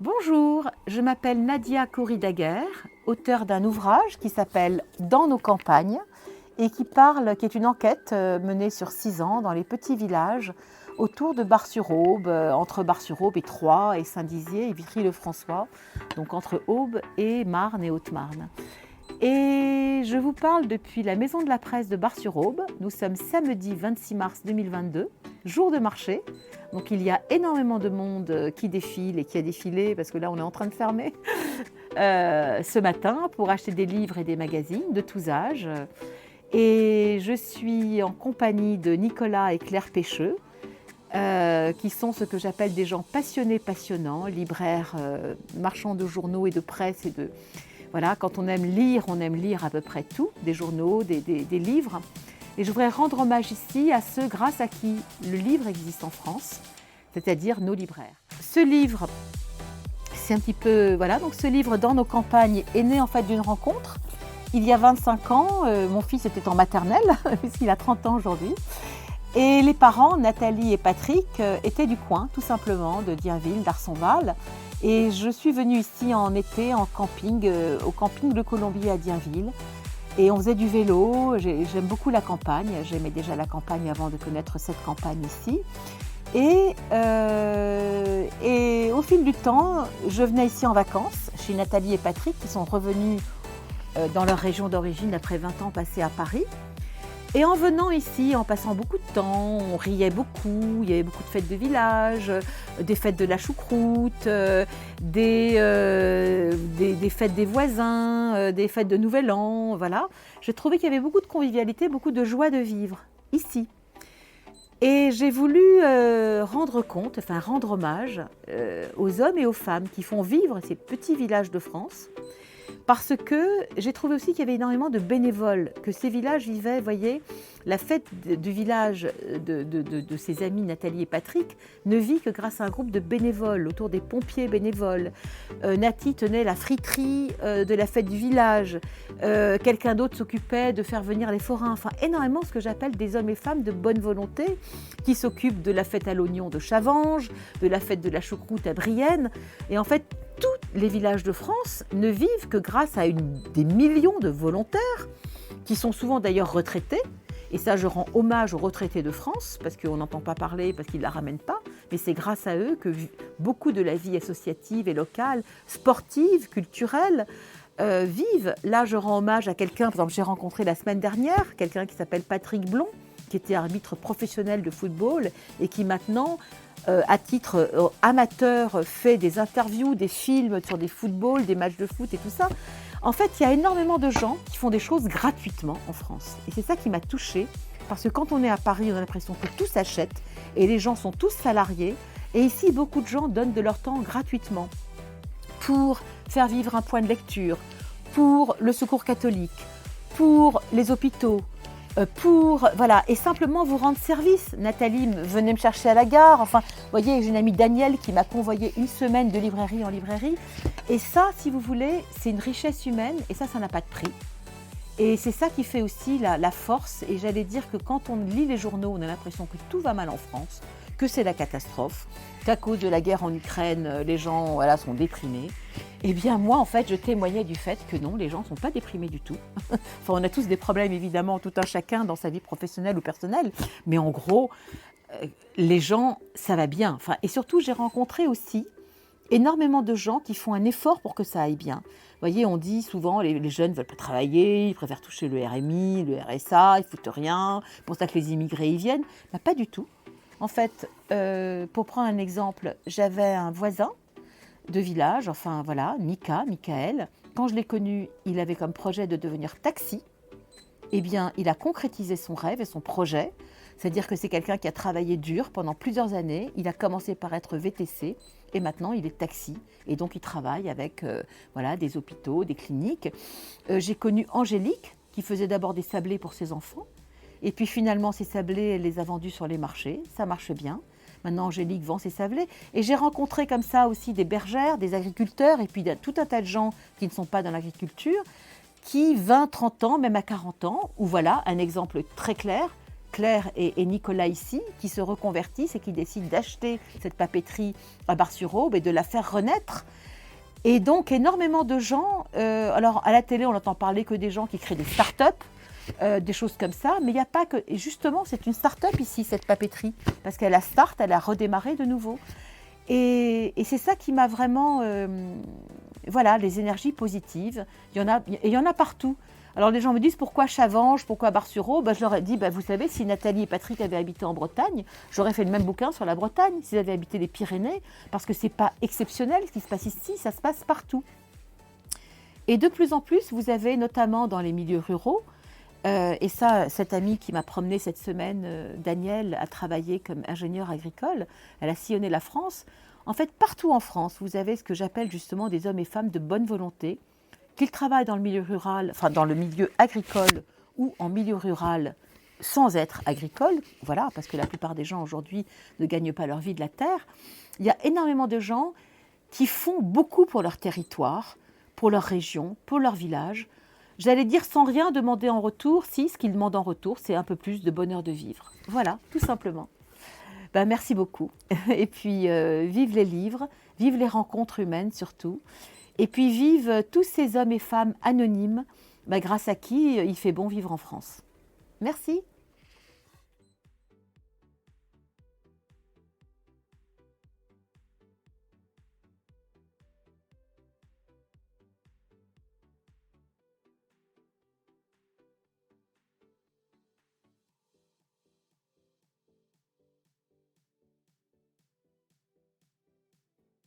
Bonjour, je m'appelle Nadia Coury-Daguerre, auteure d'un ouvrage qui s'appelle « Dans nos campagnes » et qui est une enquête menée sur 6 ans dans les petits villages autour de Bar-sur-Aube, entre Bar-sur-Aube et Troyes et Saint-Dizier et Vitry-le-François, donc entre Aube et Marne et Haute-Marne. Et je vous parle depuis la Maison de la Presse de Bar-sur-Aube. Nous sommes samedi 26 mars 2022, jour de marché. Donc il y a énormément de monde qui défile et qui a défilé, parce que là on est en train de fermer, ce matin pour acheter des livres et des magazines de tous âges. Et je suis en compagnie de Nicolas et Claire Pêcheux, qui sont ce que j'appelle des gens passionnés, passionnants, libraires, marchands de journaux et de presse et de... Voilà, quand on aime lire à peu près tout, des journaux, des livres. Et je voudrais rendre hommage ici à ceux grâce à qui le livre existe en France, c'est-à-dire nos libraires. Ce livre, c'est un petit peu... Voilà, donc ce livre, Dans nos campagnes, est né en fait d'une rencontre. Il y a 25 ans, mon fils était en maternelle, puisqu'il a 30 ans aujourd'hui. Et les parents, Nathalie et Patrick, étaient du coin, tout simplement, de Dienville, d'Arsonval. Et je suis venue ici en été, en camping, au camping de Colombier à Dienville. Et on faisait du vélo, j'aime beaucoup la campagne, j'aimais déjà la campagne avant de connaître cette campagne ici. Et au fil du temps, je venais ici en vacances, chez Nathalie et Patrick, qui sont revenus dans leur région d'origine après 20 ans passés à Paris. Et en venant ici, en passant beaucoup de temps, on riait beaucoup, il y avait beaucoup de fêtes de village, des fêtes de la choucroute, des fêtes des voisins, des fêtes de Nouvel An, voilà. J'ai trouvé qu'il y avait beaucoup de convivialité, beaucoup de joie de vivre ici. Et j'ai voulu rendre hommage aux hommes et aux femmes qui font vivre ces petits villages de France. Parce que j'ai trouvé aussi qu'il y avait énormément de bénévoles, que ces villages vivaient, vous voyez, la fête du village de ses amis Nathalie et Patrick ne vit que grâce à un groupe de bénévoles, autour des pompiers bénévoles. Nati tenait la friterie de la fête du village, quelqu'un d'autre s'occupait de faire venir les forains, enfin énormément ce que j'appelle des hommes et femmes de bonne volonté qui s'occupent de la fête à l'oignon de Chavanges, de la fête de la choucroute à Brienne, et en fait tous les villages de France ne vivent que grâce à des millions de volontaires qui sont souvent d'ailleurs retraités. Et ça, je rends hommage aux retraités de France parce qu'on n'entend pas parler, parce qu'ils ne la ramènent pas. Mais c'est grâce à eux que beaucoup de la vie associative et locale, sportive, culturelle, vivent. Là, je rends hommage à quelqu'un, par exemple, j'ai rencontré la semaine dernière, quelqu'un qui s'appelle Patrick Blond, qui était arbitre professionnel de football et qui maintenant... à titre amateur, fait des interviews, des films sur des footballs, des matchs de foot et tout ça. En fait, il y a énormément de gens qui font des choses gratuitement en France. Et c'est ça qui m'a touchée, parce que quand on est à Paris, on a l'impression que tout s'achète et les gens sont tous salariés. Et ici, beaucoup de gens donnent de leur temps gratuitement pour faire vivre un point de lecture, pour le Secours catholique, pour les hôpitaux, voilà, et simplement vous rendre service. Nathalie venait me chercher à la gare, enfin, vous voyez, j'ai une amie Danielle qui m'a convoyé une semaine de librairie en librairie. Et ça, si vous voulez, c'est une richesse humaine et ça n'a pas de prix. Et c'est ça qui fait aussi la force. Et j'allais dire que quand on lit les journaux, on a l'impression que tout va mal en France, que c'est la catastrophe, qu'à cause de la guerre en Ukraine, les gens sont déprimés. Eh bien, moi, en fait, je témoignais du fait que non, les gens ne sont pas déprimés du tout. Enfin, on a tous des problèmes, évidemment, tout un chacun dans sa vie professionnelle ou personnelle. Mais en gros, les gens, ça va bien. Enfin, et surtout, j'ai rencontré aussi énormément de gens qui font un effort pour que ça aille bien. Vous voyez, on dit souvent, les jeunes ne veulent pas travailler, ils préfèrent toucher le RMI, le RSA, ils ne foutent rien. C'est pour ça que les immigrés y viennent. Ben, pas du tout. En fait, pour prendre un exemple, j'avais un voisin de village, enfin voilà, Michael. Quand je l'ai connu, il avait comme projet de devenir taxi. Eh bien, il a concrétisé son rêve et son projet. C'est-à-dire que c'est quelqu'un qui a travaillé dur pendant plusieurs années. Il a commencé par être VTC et maintenant il est taxi. Et donc il travaille avec des hôpitaux, des cliniques. J'ai connu Angélique qui faisait d'abord des sablés pour ses enfants. Et puis finalement, ces sablés, elle les a vendus sur les marchés. Ça marche bien. Maintenant, Angélique vend ses sablés. Et j'ai rencontré comme ça aussi des bergères, des agriculteurs, et puis tout un tas de gens qui ne sont pas dans l'agriculture, qui, 20, 30 ans, même à 40 ans, ou voilà, un exemple très clair, Claire et Nicolas ici, qui se reconvertissent et qui décident d'acheter cette papeterie à Bar-sur-Aube et de la faire renaître. Et donc énormément de gens, alors à la télé on n'entend parler que des gens qui créent des start-up, des choses comme ça, mais il n'y a pas que, et justement c'est une start-up ici cette papeterie, parce qu'elle a start, elle a redémarré de nouveau. Et c'est ça qui m'a vraiment, voilà, les énergies positives, il y en a partout. Alors les gens me disent pourquoi Chavanges, pourquoi Bar-sur-Aube, je leur ai dit, vous savez, si Nathalie et Patrick avaient habité en Bretagne, j'aurais fait le même bouquin sur la Bretagne, s'ils avaient habité les Pyrénées, parce que ce n'est pas exceptionnel ce qui se passe ici, ça se passe partout. Et de plus en plus, vous avez notamment dans les milieux ruraux, et ça, cette amie qui m'a promenée cette semaine, Danielle, a travaillé comme ingénieure agricole, elle a sillonné la France. En fait, partout en France, vous avez ce que j'appelle justement des hommes et femmes de bonne volonté, qu'ils travaillent dans le milieu rural, enfin dans le milieu agricole ou en milieu rural sans être agricole, voilà, parce que la plupart des gens aujourd'hui ne gagnent pas leur vie de la terre. Il y a énormément de gens qui font beaucoup pour leur territoire, pour leur région, pour leur village. J'allais dire sans rien demander en retour, si ce qu'ils demandent en retour, c'est un peu plus de bonheur de vivre. Voilà, tout simplement. Merci beaucoup. Et puis, vive les livres, vive les rencontres humaines surtout. Et puis vivent tous ces hommes et femmes anonymes, grâce à qui il fait bon vivre en France. Merci.